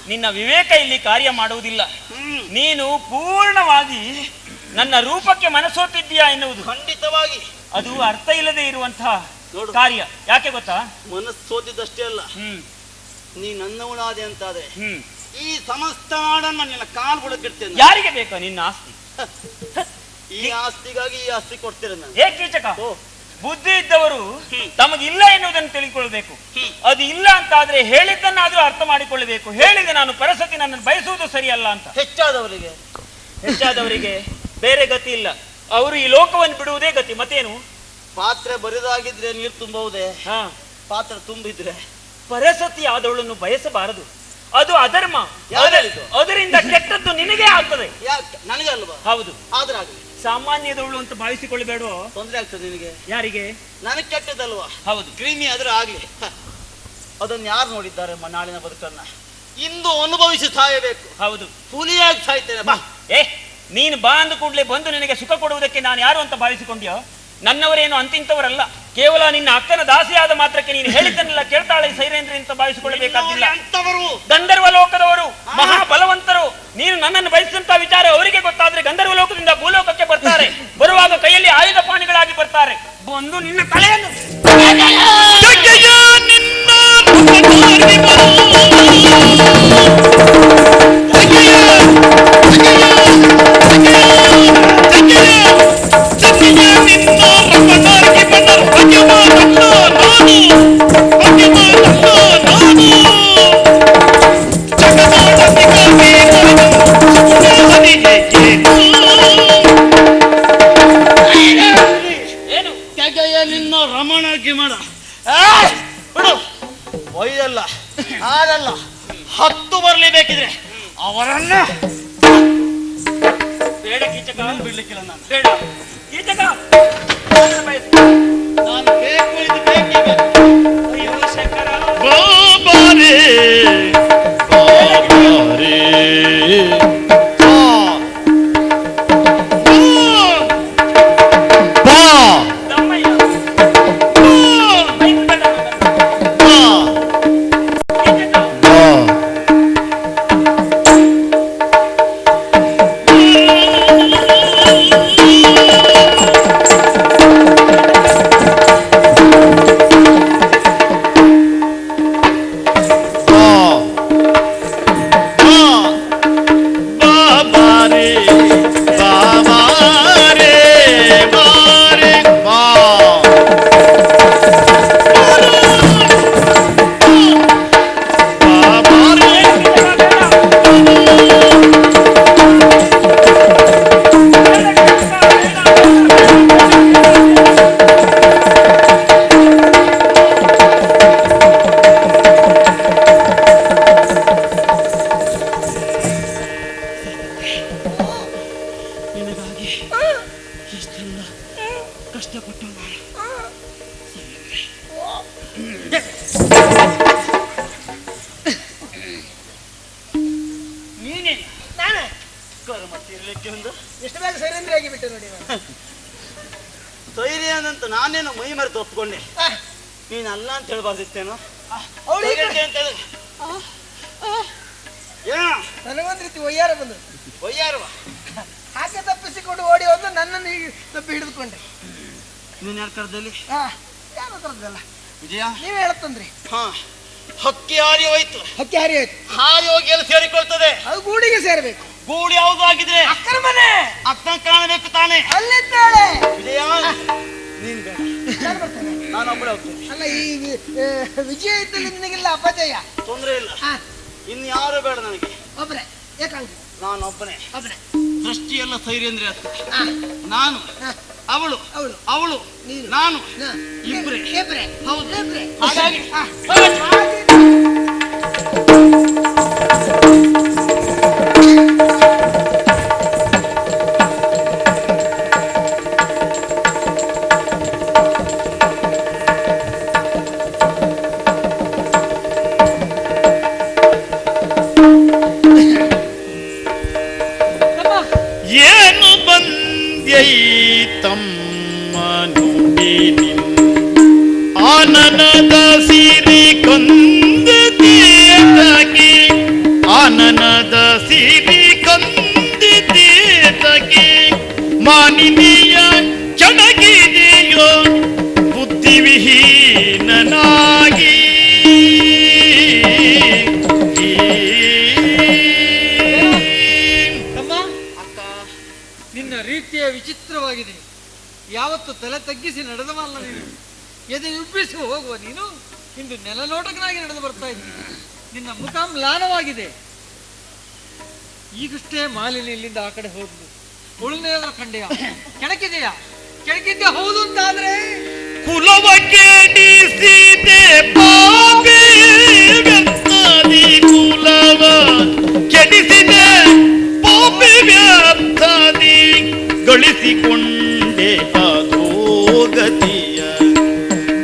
ನಿನ್ನ ವಿವೇಕ ಇಲ್ಲಿ ಕಾರ್ಯ ಮಾಡುವುದಿಲ್ಲ. ನೀನು ಪೂರ್ಣವಾಗಿ ನನ್ನ ರೂಪಕ್ಕೆ ಮನಸ್ಸೋತಿದ್ದೀಯಾ ಎನ್ನುವುದು ಖಂಡಿತವಾಗಿ ಅದು ಅರ್ಥ ಇಲ್ಲದೆ ಇರುವಂತಹ ಕಾರ್ಯ. ಯಾಕೆ ಗೊತ್ತಾ? ಮನಸ್ಸೋತಿದ್ದಷ್ಟೇ ಅಲ್ಲ, ನೀ ನನ್ನವಳಾದೆ ಅಂತಾದ್ರೆ ಈ ಸಮಸ್ತ ನಾಡನ್ನ ನಿನ್ನ ಕಾಲು ಬುಡಕ್ಕಿಡ್ತೇನೆ. ಯಾರಿಗೆ ಬೇಕಾ ನಿನ್ನ ಆಸ್ತಿ? ಈ ಆಸ್ತಿಗಾಗಿ ಈ ಆಸ್ತಿ ಕೊಡ್ತೇನೆ ನಾನು. ಏ ಕೀಚಕ, ಬುದ್ಧಿ ಇದ್ದವರು ತಮಗಿಲ್ಲ ಎನ್ನುವುದನ್ನು ತಿಳಿದುಕೊಳ್ಳಬೇಕು. ಅದು ಇಲ್ಲ ಅಂತಾದ್ರೆ ಹೇಳಿದ್ದನ್ನಾದ್ರೂ ಅರ್ಥ ಮಾಡಿಕೊಳ್ಳಬೇಕು. ಹೇಳಿದೆ ನಾನು ಪರಸತಿ ನನ್ನನ್ನು ಬಯಸುವುದು ಸರಿಯಲ್ಲ ಅಂತ. ಹೆಚ್ಚಾದವರಿಗೆ ಬೇರೆ ಗತಿ ಇಲ್ಲ, ಅವರು ಈ ಲೋಕವನ್ನು ಬಿಡುವುದೇ ಗತಿ. ಮತ್ತೇನು? ಪಾತ್ರೆ ಬರಿದಾಗಿದ್ರೆ ನೀರು ತುಂಬಬಹುದೇ? ಪಾತ್ರೆ ತುಂಬಿದ್ರೆ ಪರಸತಿ ಆದವಳನ್ನು ಬಯಸಬಾರದು, ಅದು ಅಧರ್ಮ. ಅದರಿಂದ ಕೆಟ್ಟದ್ದು ನಿನಗೆ ಆಗ್ತದೆ. ನನಗೆ ಅಲ್ವಾ? ಹೌದು. ಆದ್ರೆ ಆಗಲಿ, ಸಾಮಾನ್ಯದವಳು ಅಂತ ಭಾವಿಸಿಕೊಳ್ಳಬೇಡ. ತೊಂದರೆ ಆಗ್ತದೆ ನಿನಗೆ. ಯಾರಿಗೆ? ನನಗೆ ಕೆಟ್ಟದಲ್ವಾ? ಹೌದು. ಕ್ರಿಮಿ ಆದ್ರೆ ಆಗ್ಲಿ. ಅದನ್ನು ಯಾರು ನೋಡಿದ್ದಾರೆ? ನಾಳಿನ ಬದುಕನ್ನ ಇಂದು ಅನುಭವಿಸಿ ಸಾಯಬೇಕು. ಹೌದು. ಹುಲಿಯಾಗಿ ಸಾಯ್ತೇನೆ ಬಾ. ನೀನು ಬಾ ಅಂದ ಕೂಡಲೇ ಬಂದು ನಿನಗೆ ಸುಖ ಕೊಡುವುದಕ್ಕೆ ನಾನು ಯಾರು ಅಂತ ಭಾವಿಸಿಕೊಂಡ್ಯೋ? ನನ್ನವರೇನು ಅಂತಿಂತವರಲ್ಲ. ಕೇವಲ ನಿನ್ನ ಅಕ್ಕನ ದಾಸಿಯಾದ ಮಾತ್ರಕ್ಕೆ ನೀನು ಹೇಳಿದ್ದನ್ನೆಲ್ಲ ಕೇಳ್ತಾಳೆ ಸೈರೇಂದ್ರ ಅಂತ ಭಾವಿಸಿಕೊಳ್ಳಬೇಕಾಗಿಲ್ಲ. ಗಂಧರ್ವ ಲೋಕದವರು ಮಹಾಬಲವಂತರು. ನೀನು ನನ್ನನ್ನು ಬಯಸಿದಂತ ವಿಚಾರ ಅವರಿಗೆ ಗೊತ್ತಾದ್ರೆ ಗಂಧರ್ವ ಲೋಕದಿಂದ ಭೂಲೋಕಕ್ಕೆ ಬರ್ತಾರೆ. ಬರುವಾಗ ಕೈಯಲ್ಲಿ ಆಯುಧ ಪಾಣಿಗಳಾಗಿ ಬರ್ತಾರೆ. ಬಂದು ನಿನ್ನ ತಲೆಯನ್ನು ನಿನ್ನ ರಮಣ ಗಿಮಣ ಬಿಡು. ಒಯ್ದಲ್ಲ ಆದಲ್ಲ 10 ಬರ್ಲಿ ಬೇಕಿದ್ರೆ ಅವರನ್ನ ಬೇಡ ಕೀಚಕ, ಬಿಡ್ಲಿಕ್ಕಿಲ್ಲ. ನಾನು ಬೇಡ ಕೀಚಕ, ನಾನು ಬೇಕು, ಇದು ಬೇಕೇ ಬೇಕು. ಅಯ್ಯೋ ಶಂಕರ, ಬಾಬಾರೇ ಬಾಬಾರೇ ನೀನೇನು? ಯಾಕೆ ಒಂದು ಎಷ್ಟು ಬೇಗ ಸೈಲೇಂದ್ರ ಆಗಿಬಿಟ್ಟೆ ನೋಡಿ ನಾನು. ಧೈರ್ಯ ಅಂತ ನಾನೇನು ಮೈ ಮರೆತು ಒಪ್ಕೊಂಡೆ. ನೀನ್ ಅಲ್ಲ ಅಂತ ಹೇಳ್ಬಾರ್ದಿತ್ತೇನೋ. ಅವಳಿಗೆ ನನಗೊಂದು ರೀತಿ ಒಯ್ಯಾರ ಬಂದು ಒಯ್ಯಾರವ ಹಾಗೆ ತಪ್ಪಿಸಿಕೊಂಡು ಓಡಿ ಹೋದ ನನ್ನನ್ನು ಹೀಗೆ ತಪ್ಪಿ ಹಿಡಿದುಕೊಂಡೆ. ನೀನ್ ಯಾರ ಕರ್ದಲ್ಲಿ ಯಾರು ತರದ್ದಲ್ಲ ವಿಜಯ ನೀವೇ ಹೇಳತ್ತಂದ್ರಿ. ಹಾ ಹಕ್ಕಿ ಹಾರಿ ಹೋಯ್ತು. ಹಕ್ಕಿ ಹಾರಿ ಆಯ್ತು. ಹಾರಿ ಹೋಗಿ ಎಲ್ಲಿ ಸೇರಿಕೊಳ್ತದೆ? ಅದು ಗೂಡಿಗೆ ಸೇರಬೇಕು. ಗೂಡು ಯಾವುದು ಆಗಿದ್ರೆ ಅಕ್ಕನ ಮನೆ ಅಕ್ಕ ಕಾಣಬೇಕು ತಾನೆ. ಅಲ್ಲಿದ್ದಾಳೆ ವಿಜಯ ನೀನ್ ಬೇಡ, ನಾನು ಬರ್ತೇನೆ. ನಾನು ಒಬ್ಬಳೆ ಹೋಗ್ತೇನೆ. ಅಲ್ಲ ಈ ವಿಜಯ ಇದ್ದಲ್ಲಿ ನಿನಗಿಲ್ಲ ಅಪಜಯ. ತೊಂದ್ರೆ ಇಲ್ಲ, ಇನ್ನು ಯಾರು ಬೇಡ ನನಗೆ. ಒಬ್ರೆ ಏಕಾಂಗಿ ನಾನು ಒಬ್ಬನೇ. ಒಬ್ರೆ ಸೃಷ್ಟಿಯೆಲ್ಲ ಸೈರೇಂದ್ರ ಅತ್ತ. ನಾನು ಅವಳು ಅವಳು ಅವಳು ನೀನು ನಾನು ಇಬ್ರೆ ಇಬ್ರೆ ಹೌದು. ಇಬ್ರೆ ಹಾಗಾಗಿ ಏನು ಬಂದ್ಯೈತಮ್ಮ ನುಡಿನಿ ಆನನದ ಸಿರಿ ಕೊಂದಿದ್ದೀತಗಿ ಆನನದ ಸಿರಿ ಕೊಂದಿದ್ದೀತಗಿ ಮಾನಿನಿಯ ಚಡಗಿದೆಯೋ ಬುದ್ಧಿವಿಹೀನನಾಗಿ ನಿನ್ನ ರೀತಿಯ ವಿಚಿತ್ರವಾಗಿದೆ. ಯಾವತ್ತು ತಲೆ ತಗ್ಗಿಸಿ ನಡೆದವಲ್ಲ ನೀನು, ಎದೆ ಉಬ್ಬಿಸಿ ಹೋಗುವ ನೀನು ಇಂದು ನೆಲನೋಟಕನಾಗಿ ನಡೆದು ಬರ್ತಾ ಇದ್ದೀನಿ. ನಿನ್ನ ಮುಖ ಮ್ಲಾನವಾಗಿದೆ. ಈಗಷ್ಟೇ ಮಾಲಿನಿ ಇಲ್ಲಿಂದ ಆ ಕಡೆ ಹೋದ್ಲು. ಉಳುನೇದ್ರ ಕಂಡೆಯ ಕೆಣಕಿದೆಯಾ? ಕೆಣಕಿದ್ದೆ ಹೌದು ಅಂತಾದ್ರೆ ಕುಲವ ಕೆಡಿಸಿದೆ ಪಾಪಿ ವ್ಯರ್ಥದಿ ಕುಲವ ಕೆಡಿಸಿದೆ ಪಾಪಿ ವ್ಯರ್ಥದಿ ಗಳಿಸಿಕೊಂಡೆ ಅದೋ ಗತಿಯ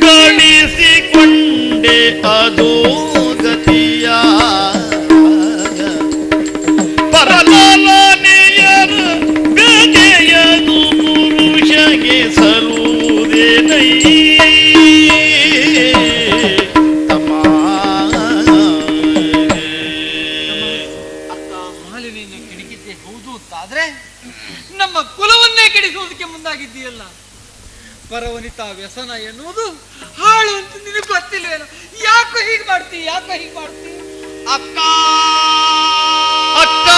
ಗಳಿಸಿಕೊಂಡೆ ಅದೋ ಗತಿಯ ಪರಲಾಲನೆಯರ ಬೇಗೆಯದು ಪುರುಷಗೆ ಸರುವುದೇನೈ ಮಾಲಿನಿಯನ್ನು ಕೆಣಕಿದ್ದೆ ಹೌದು ಅಂತಾದ್ರೆ ನಮ್ಮ ಕುಲವನ್ನೇ ಕೆಡಿಸುವುದಕ್ಕೆ ಮುಂದಾಗಿದ್ದೀಯಲ್ಲ. ಪರವನಿತಾ ವ್ಯಸನ ಎನ್ನುವುದು ಹಾಳು ಅಂತ ನಿನಗೆ ಗೊತ್ತಿಲ್ವೇನು? ಯಾಕೋ ಹೀಗೆ ಮಾಡ್ತೀವಿ? ಯಾಕೋ ಹೀಗೆ ಮಾಡ್ತೀವಿ? ಅಕ್ಕ ಅಕ್ಕ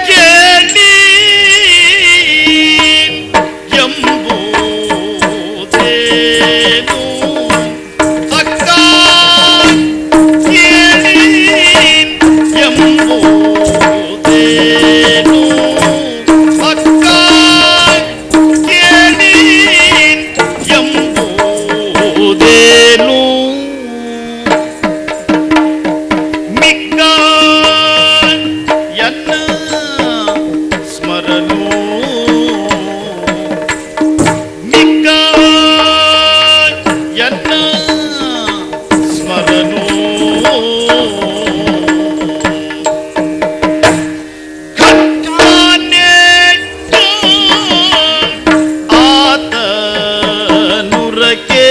ಕೇಳಿ ಎಂಬುದೇನು ಅಕ್ಕ ಕೇಳಿ ಎಂಬುದೇನು ಅಕ್ಕ ಕೇಳಿ ಎಂಬುದೇನು ಮಿಕ್ಕ ಎನ್ನ ಸ್ಮರಣು ಮಿಕ್ಕ ಎನ್ನ ಸ್ಮರಣು ಖಡ್ಗಾನೆಟ್ಟು ಆತ ನುರಕೆ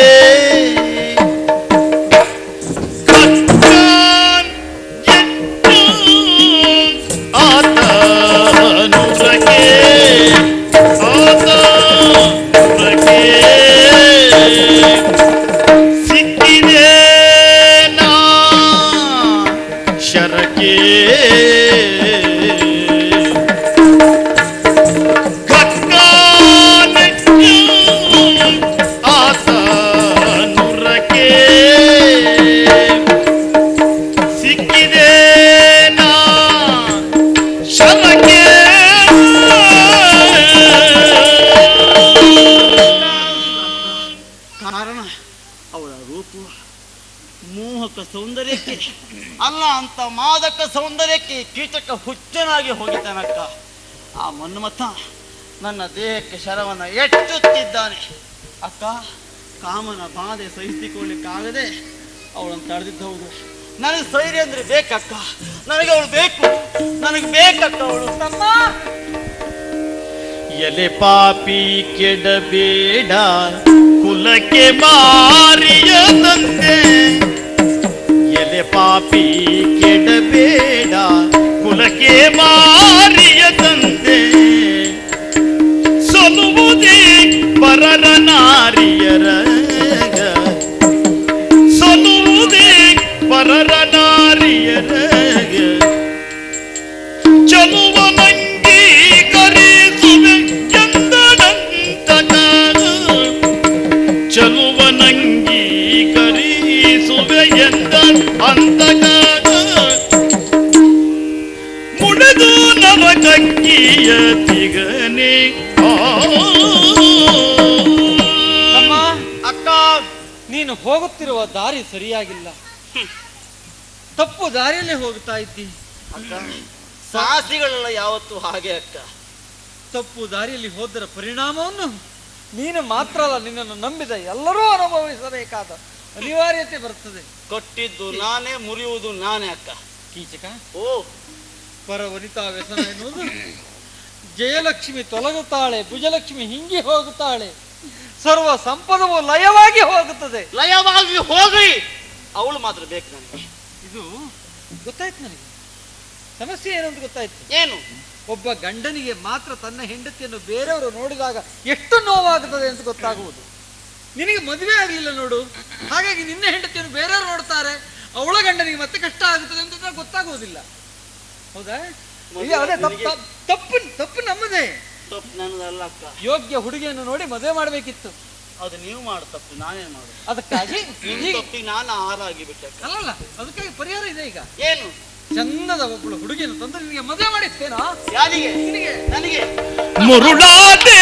ಸಿಕ್ಕಿದೆ ನಾ ಶರಕೆ ಖಡ್ಗಾನೆಟ್ಟು ಆತ ನುರಕೆ ಸಿಕ್ಕಿದೆ ನಾ ಶರಕೆ ಕಾರಣ ಅವಳ ರೂಪ ಮೋಹಕ ಸೌಂದರ್ಯಕ್ಕೆ ಅಲ್ಲ ಅಂತ ಮಾದಕ ಸೌಂದರ್ಯಕ್ಕೆ ಕೀಚಕ ಹುಚ್ಚನಾಗಿ ಹೋಗಿದ್ದಾನಕ್ಕ. ಆ ಮನ್ಮಥ ನನ್ನ ದೇಹಕ್ಕೆ ಶರವನ್ನ ಎಚ್ಚುತ್ತಿದ್ದಾನೆ ಅಕ್ಕ. ಕಾಮನ ಬಾಧೆ ಸಹಿಸಿಕೊಳ್ಳಿಕ್ಕಾಗದೆ ಅವಳನ್ನು ತಡೆದಿದ್ದ ಹೌದು. ನನಗೆ ಸೈರಿ ಅಂದ್ರೆ ಬೇಕಕ್ಕ, ನನಗೆ ಅವಳು ಬೇಕು, ನನಗೆ ಬೇಕಕ್ಕ ಅವಳು. ತಮ್ಮ ಎಲೆ ಪಾಪಿ ಕೆಡಬೇಡ ಕುಲಕ್ಕೆ ಮಾರಿಯ ತಂದೆ, ಎಲೆ ಪಾಪಿ ಕೆಡಬೇಡ ಕುಲಕ್ಕೆ ಮಾರಿಯ ತಂದೆ, ಸೊಲುವುದೇ ಪರರ ನಾರಿಯರಗ, ಸೊಲುವುದೇ ಪರರ ನಾರಿಯರಗ, ಚಲುವ ನಂಗೀಕರಿಸುವೆ ಎಂದನಂತಕ, ಚಲುವ ನಂಗೀಕರಿಸುವೆ ಎಂದ ಅಂತಕ, ಮುಡಿದು ನವಕಕ್ಕಿಯ ತಿಗನೆ. ತಮ್ಮ ಅಕ್ಕ, ನೀನು ಹೋಗುತ್ತಿರುವ ದಾರಿ ಸರಿಯಾಗಿಲ್ಲ, ತಪ್ಪು ದಾರಿಯಲ್ಲೇ ಹೋಗ್ತಾ ಇದ್ದಿ. ಅಕ್ಕ ಸಾಹಸಿಗಳೆಲ್ಲ ಯಾವತ್ತೂ ಹಾಗೆ ಅಕ್ಕ. ತಪ್ಪು ದಾರಿಯಲ್ಲಿ ಹೋದರ ಪರಿಣಾಮವನ್ನು ನೀನು ಮಾತ್ರ ಅಲ್ಲ, ನಿನ್ನನ್ನು ನಂಬಿದ ಎಲ್ಲರೂ ಅನುಭವಿಸಬೇಕಾದ ಅನಿವಾರ್ಯತೆ ಬರ್ತದೆ. ಕೊಟ್ಟಿದ್ದು ನಾನೇ, ಮುರಿಯುವುದು ನಾನೇ ಅಕ್ಕ. ಕೀಚಕ, ಓ ಪರ ವನಿತಾ ವ್ಯಸನ ಎನ್ನುವುದು ಜಯಲಕ್ಷ್ಮಿ ತೊಲಗುತ್ತಾಳೆ, ಭುಜಲಕ್ಷ್ಮಿ ಹಿಂಗಿ ಹೋಗುತ್ತಾಳೆ, ಸರ್ವ ಸಂಪದವು ಲಯವಾಗಿ ಹೋಗುತ್ತದೆ. ಲಯವಾಗಿ ಹೋಗ್ರಿ, ಅವಳು ಮಾತ್ರ ಬೇಕು ನನಗೆ. ಇದು ಗೊತ್ತಾಯ್ತು ನನಗೆ. ಸಮಸ್ಯೆ ಏನು ಅಂತ ಗೊತ್ತಾಯ್ತು. ಏನು? ಒಬ್ಬ ಗಂಡನಿಗೆ ಮಾತ್ರ ತನ್ನ ಹೆಂಡತಿಯನ್ನು ಬೇರೆಯವರು ನೋಡಿದಾಗ ಎಷ್ಟು ನೋವಾಗುತ್ತದೆ ಅಂತ ಗೊತ್ತಾಗುವುದು. ನಿನಗೆ ಮದುವೆ ಆಗಲಿಲ್ಲ ನೋಡು, ಹಾಗಾಗಿ ನಿನ್ನ ಹೆಂಡತಿಯನ್ನು ಬೇರೆಯವರು ನೋಡ್ತಾರೆ, ಅವಳ ಗಂಡನಿಗೆ ಮತ್ತೆ ಕಷ್ಟ ಆಗುತ್ತದೆ ಅಂತ ಗೊತ್ತಾಗುವುದಿಲ್ಲ. ಹೌದಾ? ಅದೇ ತಪ್ಪು ನಮ್ಮದೇ. ತಪ್ಪು ನನ್ನದಲ್ಲ ಅಕ್ಕ. ಯೋಗ್ಯ ಹುಡುಗಿಯನ್ನು ನೋಡಿ ಮದುವೆ ಮಾಡಬೇಕಿತ್ತು. ಅದು ನೀವು ಮಾಡು ತಪ್ಪು, ನಾನೇ ಮಾಡು. ಅದಕ್ಕಾಗಿ ತಪ್ಪಿಗೆ ನಾನು ಆರಾಗಿ ಬಿಟ್ಟೆ ಅಕ್ಕ. ಅಲ್ಲಲ್ಲ, ಅದಕ್ಕಾಗಿ ಪರಿಹಾರ ಇದೆ. ಈಗ ಏನು? ಚಂದದ ಒಬ್ಬಳು ಹುಡುಗಿಯನ್ನು ತಂದು ನಿನಗೆ ಮದುವೆ ಮಾಡಿಸ್ತೇನಾ? ಯಾರಿಗೆ? ನಿನಗೆ. ನನಗೆ ಮುರುಡಾದೆ